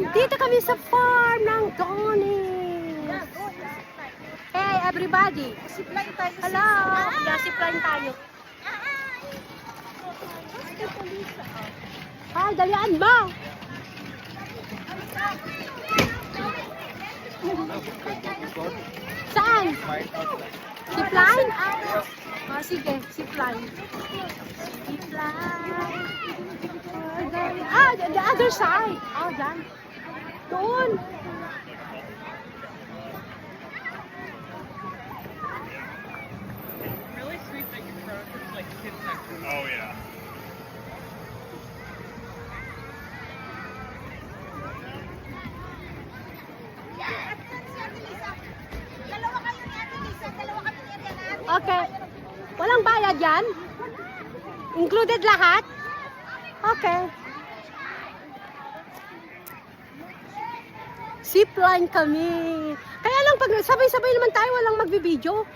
Nandito kami sa farm ng Donis. Hey everybody. Zipline tayo. Hello. Yeah, zipline tayo. Ay, dalian mo. Saan? Zipline? Ah, sige, zipline. Zipline. Ah, the other side. Oh, dyan. Doon. Really sweet that your character's like kids next to you. Oh yeah. Okay. Walang bayad yan? Included lahat? Okay. Zipline kami. Kaya lang pag sabay-sabay naman tayo, walang magbibideo.